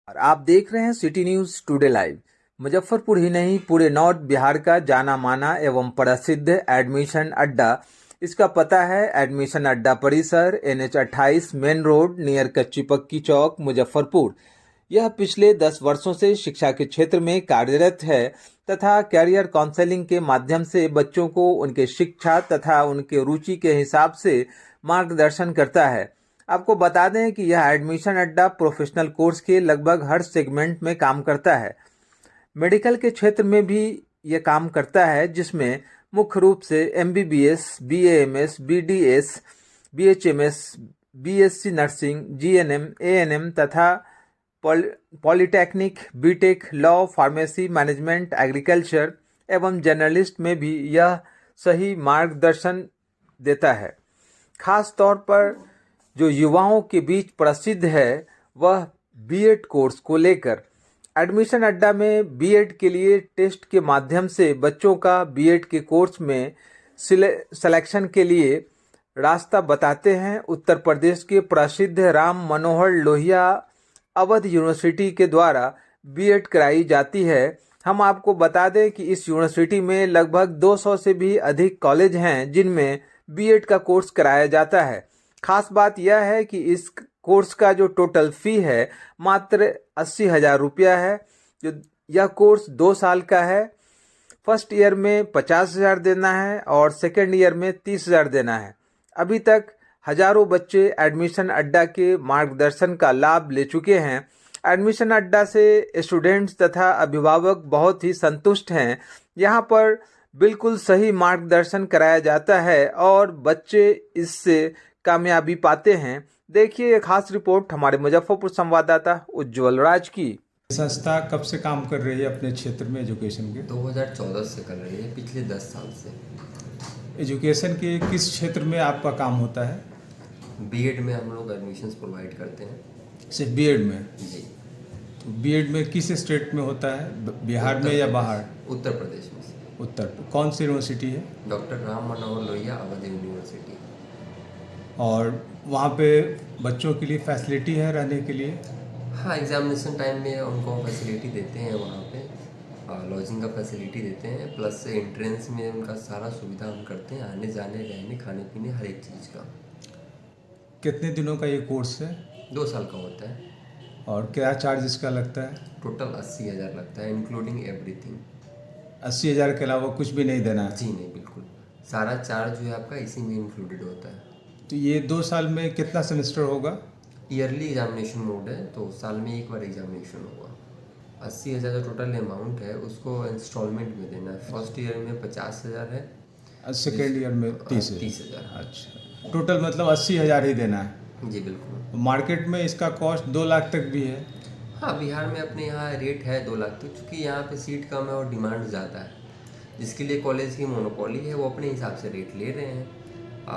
और आप देख रहे हैं city news today live. Muzaffarpur ही नहीं, पूरे नॉर्थ बिहार का जाना माना एवं प्रसिद्ध एडमिशन अड्डा। इसका पता है एडमिशन अड्डा परिसर, NH 28 मेन रोड नियर कच्ची पक्की चौक, मुजफ्फरपुर। यह पिछले 10 वर्षों से शिक्षा के क्षेत्र में कार्यरत है तथा कैरियर काउंसलिंग के माध्यम से बच्चों को उनके शिक्षा तथा उनके रुचि के हिसाब से मार्गदर्शन करता है। आपको बता दें कि यह एडमिशन अड्डा प्रोफेशनल कोर्स के लगभग हर सेगमेंट में काम करता है। मेडिकल के क्षेत्र में भी यह काम करता है, जिसमें मुख्य रूप से MBBS, BAMS, BDS, BHMS, BSc nursing, GNM, ANM तथा polytechnic, BTech, law, pharmacy, management, agriculture एवं जर्नलिस्ट में भी यह सही मार्गदर्शन देता है। खास तौर पर जो युवाओं के बीच प्रसिद्ध है वह बीएड कोर्स को लेकर। एडमिशन अड्डा में बीएड के लिए टेस्ट के माध्यम से बच्चों का बीएड के कोर्स में सिलेक्शन के लिए रास्ता बताते हैं। उत्तर प्रदेश के प्रसिद्ध राम मनोहर लोहिया अवध यूनिवर्सिटी के द्वारा बीएड कराई जाती है। हम आपको बता दें कि इस यूनिवर्सिटी में लगभग 200 से भी अधिक कॉलेज हैं जिनमें बीएड का कोर्स कराया जाता है। खास बात यह है कि इस कोर्स का जो टोटल फी है मात्र 80,000 रुपया है। जो यह कोर्स 2 साल का है। फर्स्ट ईयर में 50,000 देना है और सेकेंड ईयर में 30,000 देना है। अभी तक हजारों बच्चे एडमिशन अड्डा के मार्गदर्शन का लाभ ले चुके हैं। एडमिशन अड्डा से स्टूडेंट्स तथा अभिभावक बहुत ही संतुष्ट हैं। यहाँ पर बिल्कुल सही मार्गदर्शन कराया जाता है और बच्चे इससे कामयाबी पाते हैं। देखिए एक खास रिपोर्ट हमारे मुजफ्फरपुर संवाददाता उज्जवल राज की। संस्था कब से काम कर रही है अपने क्षेत्र में एजुकेशन के? 2014 से कर रही है, पिछले 10 साल से। एजुकेशन के किस क्षेत्र में आपका काम होता है? बीएड में हम लोग एडमिशन्स प्रोवाइड करते हैं। सिर्फ बीएड में? जी। तो बीएड में किस स्टेट में होता है, बिहार में या बाहर? उत्तर प्रदेश में। उत्तर। कौन सी यूनिवर्सिटी है? Doctor Ram Manohar Lohia Awadh university. और वहाँ पे बच्चों के लिए फैसिलिटी है रहने के लिए? हाँ, एग्जामिनेशन टाइम में उनको फैसिलिटी देते हैं। वहाँ पे लॉजिंग का फैसिलिटी देते हैं, प्लस एंट्रेंस में उनका सारा सुविधा हम करते हैं, आने जाने रहने खाने पीने हर एक चीज़ का। कितने दिनों का ये कोर्स है? 2 साल का होता है। और क्या चार्ज इसका लगता है? टोटल 80,000 लगता है, इंक्लूडिंग एवरीथिंग। 80,000 के अलावा कुछ भी नहीं देना है? जी नहीं, बिल्कुल सारा चार्ज जो है आपका इसी में इंक्लूडेड होता है। तो ये 2 साल में कितना सेमेस्टर होगा? ईयरली एग्जामिनेशन मोड है, तो साल में एक बार एग्जामिनेशन होगा। 80,000 जो टोटल अमाउंट है उसको इंस्टॉलमेंट में देना है। फर्स्ट ईयर में 50,000 है, सेकेंड ईयर में 30,000। अच्छा, टोटल मतलब 80,000 ही देना है? जी बिल्कुल। मार्केट में इसका कॉस्ट 2 लाख तक भी है? हाँ, बिहार में अपने यहाँ रेट है 2 लाख तक, क्योंकि यहाँ पे सीट कम है और डिमांड ज़्यादा है। जिसके लिए कॉलेज की मोनोपोली है वो अपने हिसाब से रेट ले रहे हैं।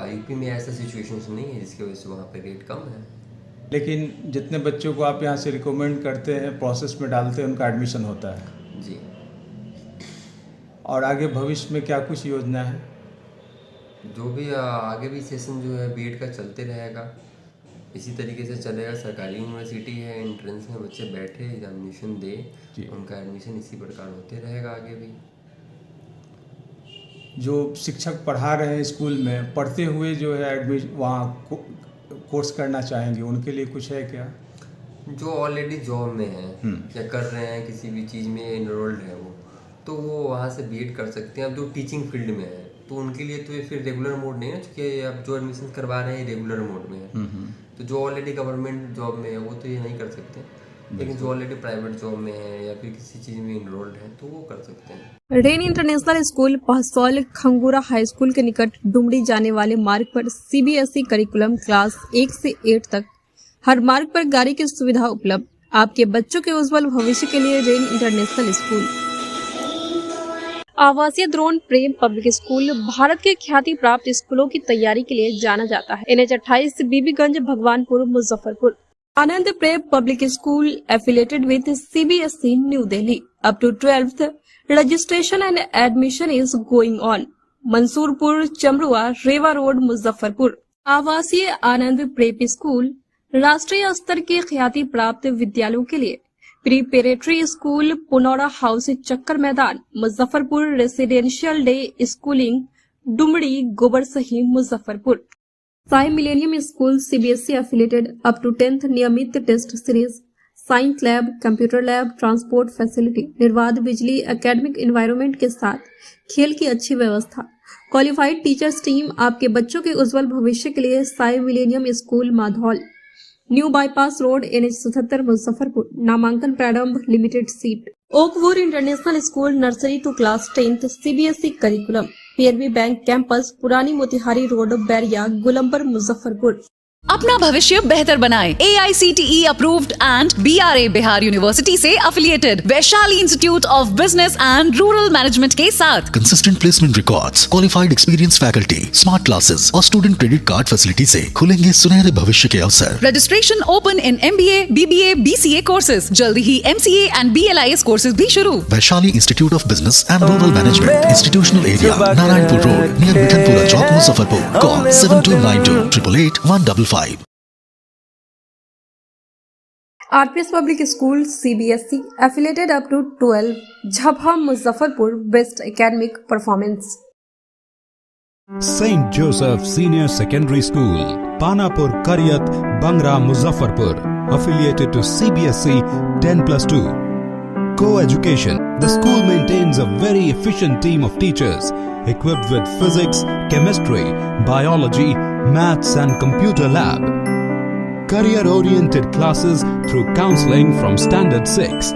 यूपी में ऐसा सिचुएशन नहीं है जिसकी वजह से वहाँ पे रेट कम है। लेकिन जितने बच्चों को आप यहाँ से रिकमेंड करते हैं, प्रोसेस में डालते हैं, उनका एडमिशन होता है? जी। और आगे भविष्य में क्या कुछ योजना है? जो भी आगे भी सेशन जो है बीएड का चलते रहेगा, इसी तरीके से चलेगा। सरकारी यूनिवर्सिटी है, एंट्रेंस में बच्चे बैठे एग्जामिनेशन दे, उनका एडमिशन इसी प्रकार होते रहेगा आगे भी। जो शिक्षक पढ़ा रहे हैं स्कूल में, पढ़ते हुए जो है एडमिशन वहाँ कोर्स करना चाहेंगे, उनके लिए कुछ है क्या? जो ऑलरेडी जॉब में है या कर रहे हैं, किसी भी चीज़ में इनरोल्ड है वो, तो वो वहाँ से बीएड कर सकते हैं। अब जो टीचिंग फील्ड में है तो उनके लिए तो ये फिर रेगुलर मोड नहीं है, क्योंकि अब जो एडमिशन करवा रहे हैं रेगुलर मोड में है। तो जो ऑलरेडी गवर्नमेंट जॉब में है वो तो ये नहीं कर सकते, लेकिन जो ऑलरेडी प्राइवेट जॉब में है या फिर किसी चीज़ में इनरोल्ड है तो वो कर सकते हैं। Rain international school Pahsaul Khangura high school के निकट डुमरी जाने वाले मार्ग पर CBSE करिकुलम क्लास 1 से 8 तक हर मार्ग पर गाड़ी की सुविधा उपलब्ध। आपके बच्चों के उज्जवल भविष्य के लिए रेन इंटरनेशनल स्कूल। आवासीय द्रोण प्रेम पब्लिक स्कूल भारत के ख्याति प्राप्त स्कूलों की तैयारी के लिए जाना जाता है। NH 28 Bibiganj Bhagwanpur Muzaffarpur. Anand Prem public school affiliated with CBSE new Delhi. Up to 12th registration and admission is going on। Mansurpur, Chamrua, Rewa road, Muzaffarpur. आवासीय आनंद प्रेप स्कूल राष्ट्रीय स्तर के ख्याति प्राप्त विद्यालयों के लिए preparatory school Punaura house Chakkar Maidan Muzaffarpur, residential day schooling Dumri Gobarsahi Muzaffarpur. Sai millennium school CBSE affiliated up to 10th नियमित test series, science lab, computer lab, transport facility, निर्बाध बिजली, एकेडमिक एनवायरनमेंट के साथ खेल की अच्छी व्यवस्था, क्वालिफाइड टीचर्स टीम आपके बच्चों के उज्जवल भविष्य के लिए Sai millennium school Madhaul, new bypass road, NH77 Muzaffarpur. नामांकन प्रारंभ, limited seat. Oakwood international school nursery to class 10th CBSE curriculum, PNB bank campus, पुरानी मोतिहारी रोड, बैरिया, गोलंबर, मुजफ्फरपुर। अपना भविष्य बेहतर बनाएं। AICTE approved and BRA Bihar university से affiliated Vaishali institute of business and rural management के साथ consistent placement records, qualified experience faculty, smart classes और student credit card facility से खुलेंगे सुनहरे भविष्य के अवसर। Registration open in MBA, BBA, BCA courses. जल्दी ही MCA एंड BLIS कोर्सेज भी शुरू। Vaishali institute of business and rural management, institutional area, Narayanpur road, near Mithanpura Chowk, Muzaffarpur. Call 7292888155। RPS public school CBSE affiliated up to 12 Jhabha Muzaffarpur, best academic performance. St. Joseph Senior Secondary School, Panapur, Karyat, Bangra, Muzaffarpur, affiliated to CBSE 10+2. Co-education. The school maintains a very efficient team of teachers equipped with physics, chemistry, biology, maths and computer lab. Career-oriented classes through counseling from Standard 6.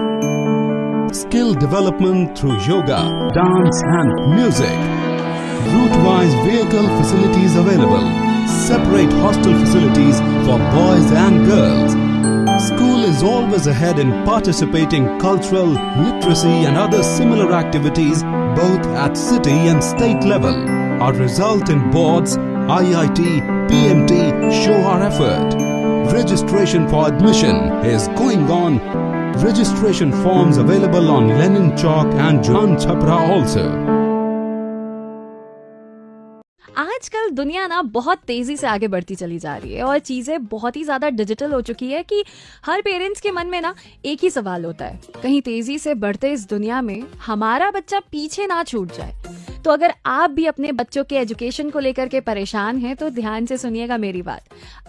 Skill development through yoga, dance and music. Route-wise vehicle facilities available. Separate hostel facilities for boys and girls. School is always ahead in participating cultural, literacy and other similar activities both at city and state level. Our result in boards, IIT, PMT show our effort. Registration for admission is going on. Registration forms available on Lenin Chalk and John Chhapra also. आजकल दुनिया ना बहुत तेजी से आगे बढ़ती चली जा रही है और चीज़ें बहुत ही ज़्यादा डिजिटल हो चुकी है कि हर पेरेंट्स के मन में ना एक ही सवाल होता है, कहीं तेजी से बढ़ते इस दुनिया में हमारा बच्चा पीछे ना छूट जाए। तो अगर आप भी अपने बच्चों के एजुकेशन को लेकर के परेशान हैं तो ध्यान से सुनिएगा मेरी बात।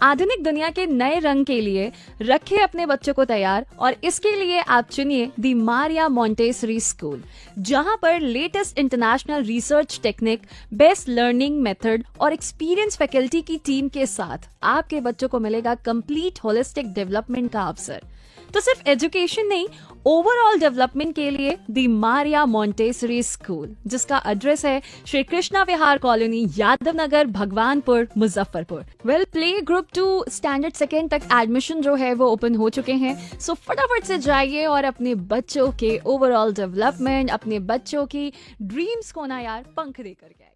आधुनिक दुनिया के नए रंग के लिए रखें अपने बच्चों को तैयार और इसके लिए आप चुनिए दी मारिया मॉन्टेसरी स्कूल, जहां पर latest international research technique, best learning method और एक्सपीरियंस फैकल्टी की टीम के साथ आपके बच्चों को मिलेगा कंप्लीट होलिस्टिक डेवलपमेंट का अवसर। तो सिर्फ एजुकेशन नहीं, ओवरऑल डेवलपमेंट के लिए दी मारिया मॉन्टेसरी स्कूल, जिसका एड्रेस है Shri Krishna Vihar colony, Yadav Nagar, Bhagwanpur, Muzaffarpur. Well, play group 2 standard 2 तक एडमिशन जो है वो ओपन हो चुके हैं। सो फटाफट से जाइए और अपने बच्चों के ओवरऑल डेवलपमेंट, अपने बच्चों की ड्रीम्स को ना यार पंख देकर के